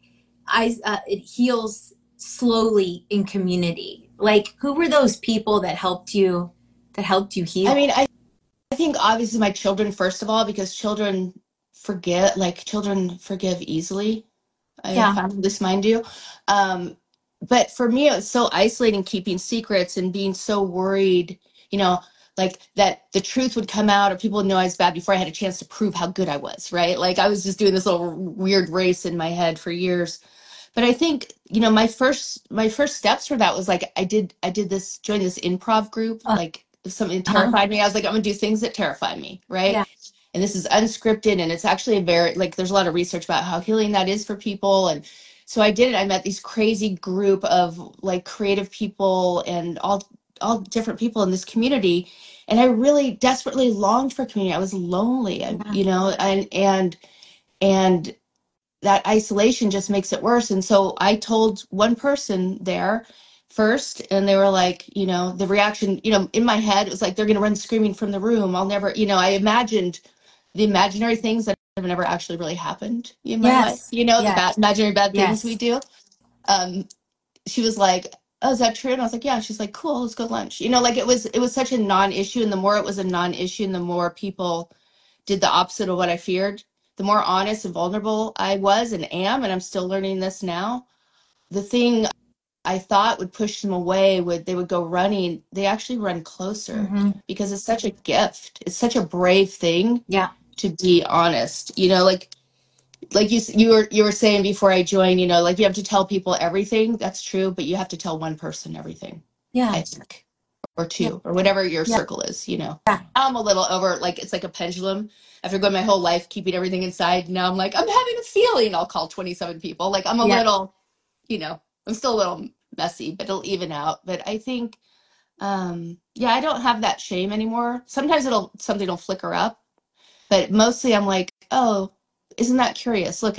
it heals slowly in community. Like, who were those people that helped you heal? I mean, I think obviously my children, first of all, because children forgive easily. I found this, mind you. But for me, it was so isolating, keeping secrets and being so worried, like that the truth would come out or people would know I was bad before I had a chance to prove how good I was, right? Like I was just doing this little weird race in my head for years. But I think, my first steps for that was like, I joined this improv group, like if something terrified me, I was like, I'm gonna do things that terrify me, right? Yeah. And this is unscripted, and it's actually there's a lot of research about how healing that is for people. And so I did it. I met these crazy group of like creative people and all different people in this community. And I really desperately longed for community. I was lonely, and that isolation just makes it worse. And so I told one person there first, and they were like, the reaction, in my head, it was like, they're going to run screaming from the room. I'll never, I imagined the imaginary things that have never actually really happened in my life, the imaginary bad things we do. She was like, oh, is that true? And I was like, yeah. She's like, cool, let's go to lunch. Like it was such a non-issue. And the more it was a non-issue and the more people did the opposite of what I feared, the more honest and vulnerable I was and am, and I'm still learning this now. The thing I thought would push them away, they would go running, they actually run closer because it's such a gift. It's such a brave thing to be honest. Like you were saying before I joined, like you have to tell people everything. That's true, but you have to tell one person everything. Yeah. I think. Or two, or whatever your circle is, I'm a little over, like, it's like a pendulum. After going my whole life keeping everything inside, now I'm like, I'm having a feeling, I'll call 27 people. Like, I'm a little, I'm still a little messy, but it'll even out. But I think, I don't have that shame anymore. Sometimes something will flicker up, but mostly I'm like, oh, isn't that curious? Look,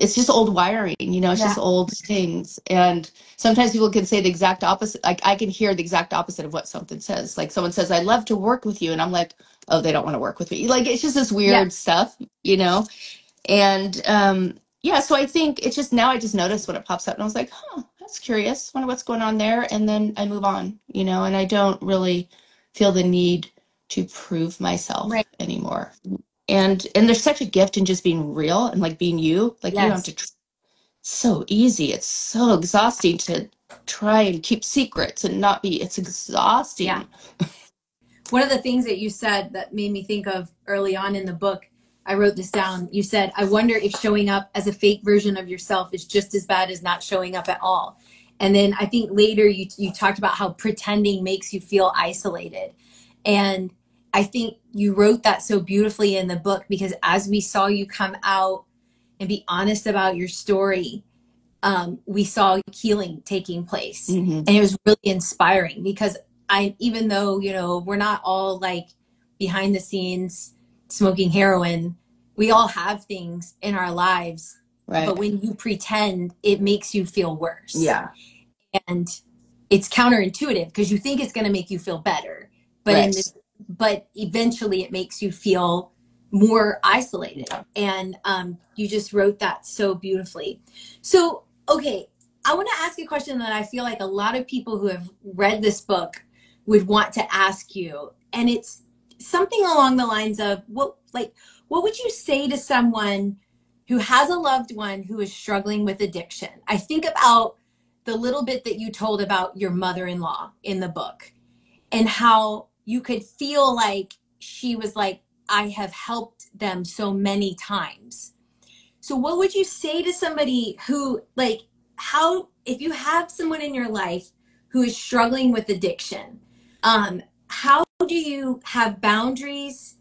it's just old wiring, it's just old things. And sometimes people can say the exact opposite. Like I can hear the exact opposite of what something says. Like someone says, I'd love to work with you. And I'm like, oh, they don't want to work with me. Like, it's just this weird stuff, And, so I think it's just, now I just notice when it pops up and I was like, that's curious. Wonder what's going on there. And then I move on, and I don't really feel the need to prove myself anymore. And there's such a gift in just being real and like being you. Like you don't have to. It's so easy. It's so exhausting to try and keep secrets and not be. It's exhausting. Yeah. One of the things that you said that made me think of early on in the book, I wrote this down. You said, I wonder if showing up as a fake version of yourself is just as bad as not showing up at all. And then I think later you talked about how pretending makes you feel isolated. And I think you wrote that so beautifully in the book, because as we saw you come out and be honest about your story, we saw healing taking place. Mm-hmm. And it was really inspiring, because even though, we're not all like behind the scenes smoking heroin, we all have things in our lives. Right. But when you pretend, it makes you feel worse. Yeah. And it's counterintuitive, because you think it's going to make you feel better. But right. But eventually it makes you feel more isolated. Yeah. And you just wrote that so beautifully. So, okay, I want to ask a question that I feel like a lot of people who have read this book would want to ask you. And it's something along the lines of, what would you say to someone who has a loved one who is struggling with addiction? I think about the little bit that you told about your mother-in-law in the book, and how you could feel like she was like, I have helped them so many times. So what would you say to somebody who, like, if you have someone in your life who is struggling with addiction, how do you have boundaries?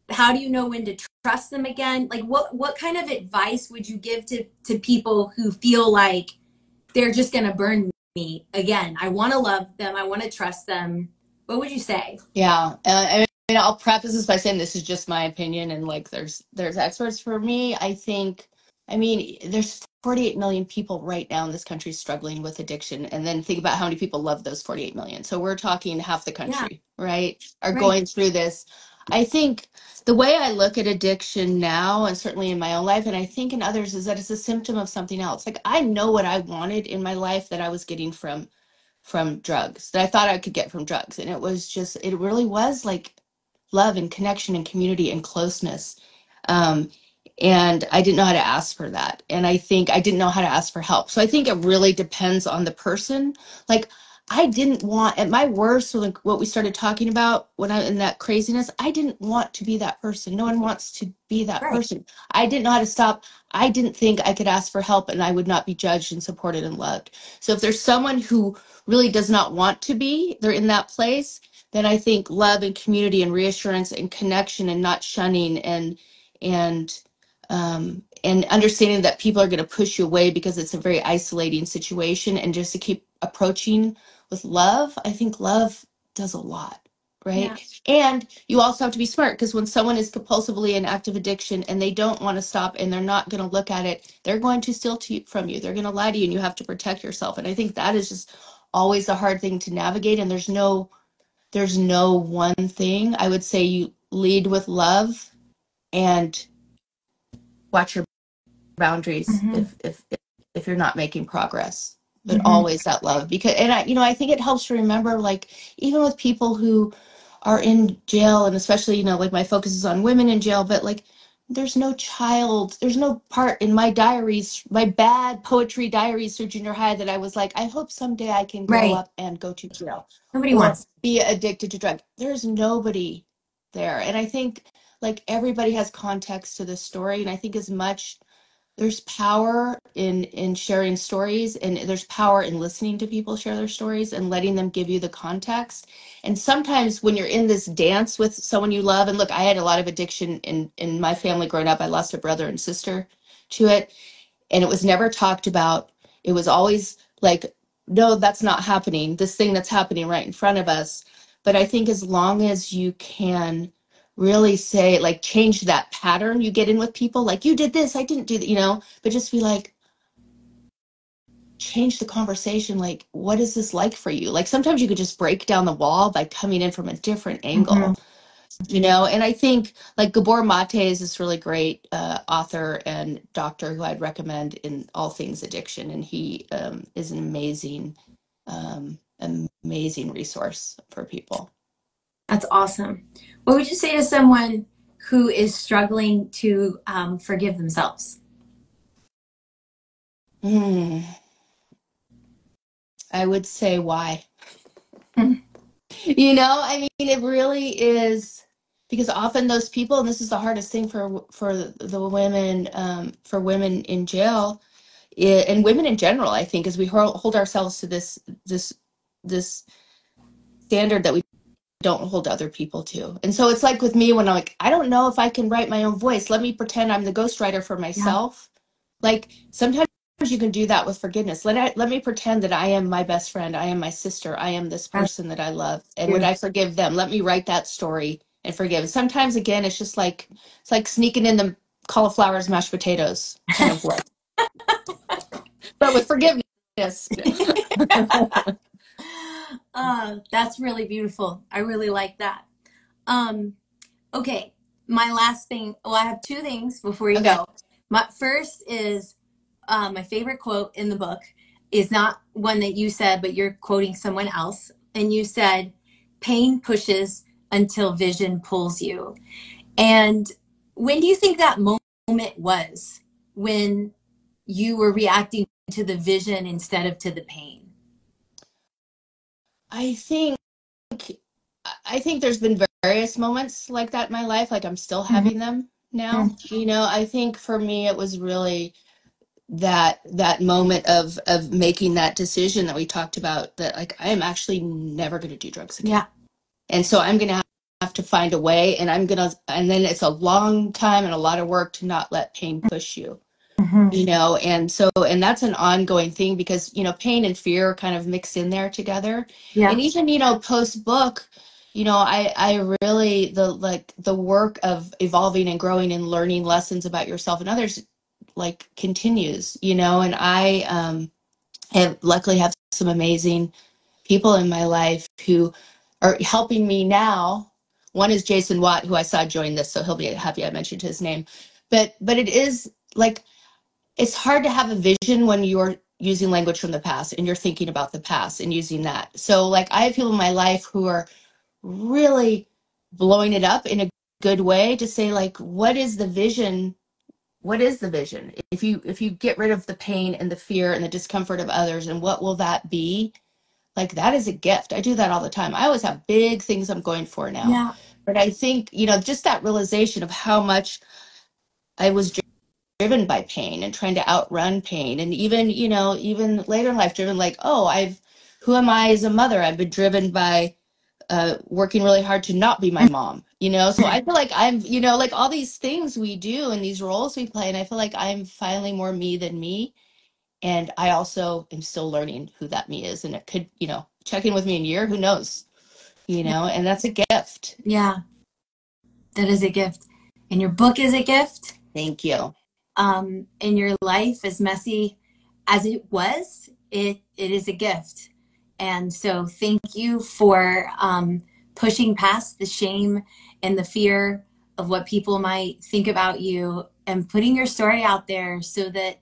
How do you know when to trust them again? Like, what kind of advice would you give to people who feel like they're just going to burn me again? I want to love them. I want to trust them. What would you say? Yeah. I mean, I'll preface this by saying this is just my opinion, and like there's experts. For me, there's 48 million people right now in this country struggling with addiction, and then think about how many people love those 48 million. So we're talking half the country, right, are going through this. I think the way I look at addiction now, and certainly in my own life, and I think in others, is that it's a symptom of something else. Like, I know what I wanted in my life that I was getting from drugs, that I thought I could get from drugs. And it really was like love and connection and community and closeness. And I didn't know how to ask for that. And I think I didn't know how to ask for help. So I think it really depends on the person. Like, I didn't want, at my worst, so like what we started talking about when I in that craziness, I didn't want to be that person. No one wants to be that person. I didn't know how to stop. I didn't think I could ask for help and I would not be judged and supported and loved. So if there's someone who really does not want to be, they're in that place, then I think love and community and reassurance and connection and not shunning and understanding that people are going to push you away because it's a very isolating situation, and just to keep approaching with love. I think love does a lot, right? Yeah. And you also have to be smart, because when someone is compulsively in active addiction and they don't want to stop and they're not going to look at it, they're going to steal from you. They're going to lie to you, and you have to protect yourself. And I think that is just always a hard thing to navigate. And there's no one thing. I would say you lead with love and watch your boundaries if you're not making progress, but always that love. Because, and I think it helps to remember, like, even with people who are in jail, and especially, like my focus is on women in jail, but like, there's no part in my diaries, my bad poetry diaries through junior high, that I was like, I hope someday I can grow up and go to jail. Nobody wants to be addicted to drugs. There's nobody there. And I think, like, everybody has context to this story. And I think as much there's power in sharing stories, and there's power in listening to people share their stories and letting them give you the context. And sometimes when you're in this dance with someone you love, and look, I had a lot of addiction in my family growing up. I lost a brother and sister to it, and it was never talked about. It was always like, no, that's not happening. This thing that's happening right in front of us. But I think as long as you can really say, like, change that pattern you get in with people, like, you did this, I didn't do that, but just be like, change the conversation. Like, what is this like for you? Like, sometimes you could just break down the wall by coming in from a different angle, and I think, like, Gabor Mate is this really great author and doctor who I'd recommend in all things addiction. And he is an amazing resource for people. That's awesome. What would you say to someone who is struggling to forgive themselves? I would say why. It really is. because often those people, and this is the hardest thing for the women, for women in jail, and women in general, I think, is we hold ourselves to this standard that we don't hold other people to. And so it's like with me, when I'm like, I don't know if I can write my own voice. Let me pretend I'm the ghostwriter for myself. Yeah. Like sometimes you can do that with forgiveness. Let me pretend that I am my best friend. I am my sister. I am this person that I love. And would I forgive them? Let me write that story and forgive. And sometimes, again, it's just like, it's like sneaking in the cauliflower's mashed potatoes kind of way. But with forgiveness. That's really beautiful. I really like that. Okay, my last thing. Well, I have two things before you go. My first is my favorite quote in the book is not one that you said, but you're quoting someone else. And you said, pain pushes until vision pulls you. And when do you think that moment was, when you were reacting to the vision instead of to the pain? I think there's been various moments like that in my life. Like I'm still having them now. You know, I think for me, it was really that moment of making that decision that we talked about, that like, I am actually never going to do drugs again. Yeah. And so I'm going to have to find a way, and and then it's a long time and a lot of work to not let pain push you. You know, and that's an ongoing thing, because, you know, pain and fear kind of mix in there together. Yeah. And even, you know, post book, you know, I really, the work of evolving and growing and learning lessons about yourself and others, like, continues, you know. And I luckily have some amazing people in my life who are helping me now. One is Jason Watt, who I saw join this, so he'll be happy I mentioned his name. But it is like, it's hard to have a vision when you're using language from the past and you're thinking about the past and using that. So like, I have people in my life who are really blowing it up in a good way to say, like, what is the vision? What is the vision? If you get rid of the pain and the fear and the discomfort of others, and what will that be? Like, that is a gift. I do that all the time. I always have big things I'm going for now. Yeah. But I think, you know, just that realization of how much I was driven by pain and trying to outrun pain. And even, you know, even later in life, driven like, who am I as a mother? I've been driven by working really hard to not be my mom, you know? So I feel like I'm, you know, like all these things we do and these roles we play, and I feel like I'm finally more me than me. And I also am still learning who that me is. And it could, you know, check in with me in a year, who knows, you know, and that's a gift. Yeah, that is a gift. And your book is a gift. Thank you. And your life, as messy as it was, it is a gift. And so thank you for pushing past the shame and the fear of what people might think about you, and putting your story out there so that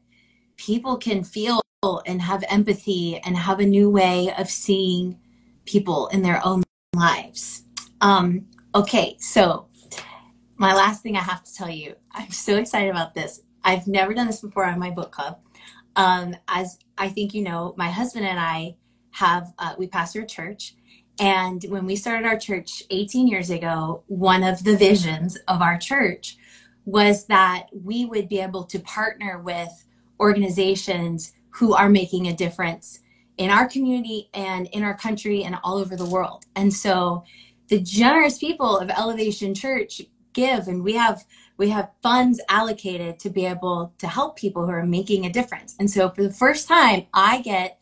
people can feel and have empathy and have a new way of seeing people in their own lives. Okay, so my last thing I have to tell you, I'm so excited about this. I've never done this before on my book club. As I think you know, my husband and I have, we pastor a church. And when we started our church 18 years ago, one of the visions of our church was that we would be able to partner with organizations who are making a difference in our community and in our country and all over the world. And so the generous people of Elevation Church give, and we have funds allocated to be able to help people who are making a difference. And so for the first time, I get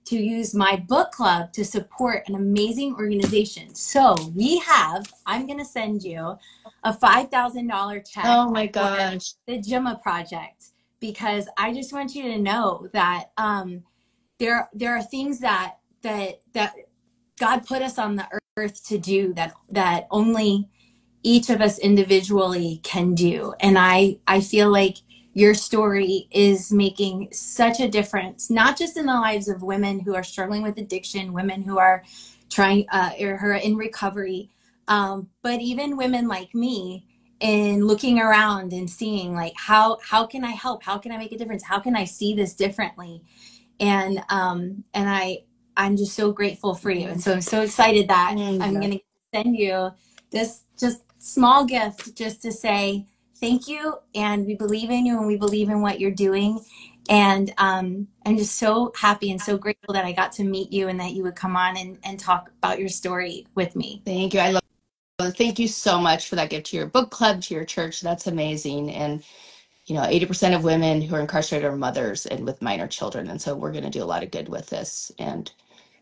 to use my book club to support an amazing organization. So I'm going to send you a $5,000 check. Oh my gosh. For the Gemma Project, because I just want you to know that there are things that God put us on the earth to do that only each of us individually can do. And I feel like your story is making such a difference, not just in the lives of women who are struggling with addiction, women who are trying or who are in recovery, but even women like me, in looking around and seeing, like, how can I help? How can I make a difference? How can I see this differently? And I'm just so grateful for you. And so I'm so excited that I'm going to send you this just small gift just to say thank you, and we believe in you, and we believe in what you're doing. And I'm just so happy and so grateful that I got to meet you and that you would come on and talk about your story with me. Thank you. I love it. Thank you so much for that gift to your book club, to your church. That's amazing. And 80% of women who are incarcerated are mothers and with minor children. And so we're going to do a lot of good with this. And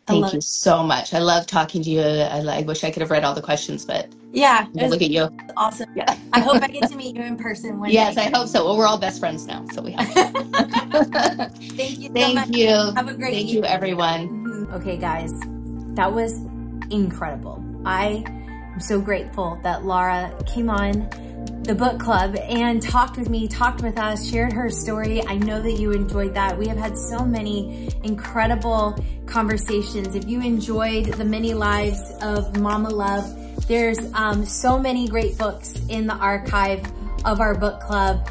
thank you so much. I love talking to you. I wish I could have read all the questions, but yeah, look at you. Awesome. Yeah. I hope I get to meet you in person one day. Yes, I hope so. Well, we're all best friends now, so we have to. Thank you so much. Thank you. Have a great Thank you, everyone. Okay, guys, that was incredible. I am so grateful that Lara came on the book club and talked with me, talked with us, shared her story. I know that you enjoyed that. We have had so many incredible conversations. If you enjoyed the many lives of Mama Love, there's so many great books in the archive of our book club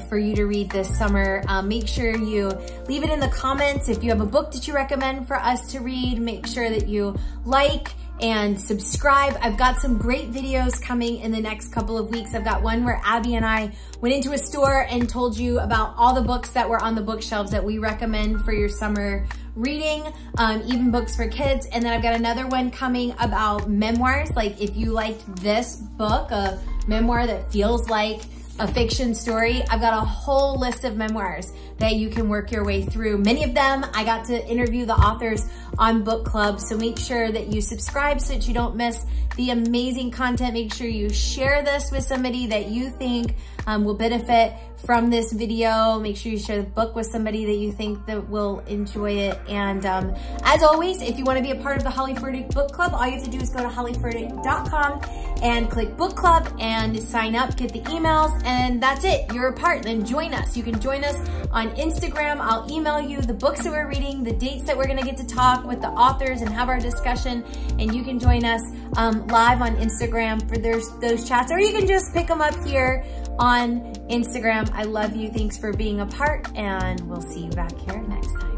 for you to read this summer. Make sure you leave it in the comments. If you have a book that you recommend for us to read, make sure that you like and subscribe. I've got some great videos coming in the next couple of weeks. I've got one where Abby and I went into a store and told you about all the books that were on the bookshelves that we recommend for your summer reading, even books for kids. And then I've got another one coming about memoirs. Like if you liked this book, a memoir that feels like a fiction story, I've got a whole list of memoirs that you can work your way through. Many of them, I got to interview the authors on book club, so make sure that you subscribe so that you don't miss the amazing content. Make sure you share this with somebody that you think will benefit from this video. Make sure you share the book with somebody that you think that will enjoy it. And as always, if you want to be a part of the Holly Furtick book club, all you have to do is go to hollyfurtick.com and click book club and sign up, get the emails, and that's it. You're a part. Then join us. You can join us on Instagram. I'll email you the books that we're reading, the dates that we're going to get to talk with the authors and have our discussion, and you can join us live on Instagram for those chats, or you can just pick them up here on Instagram. I love you. Thanks for being a part, and we'll see you back here next time.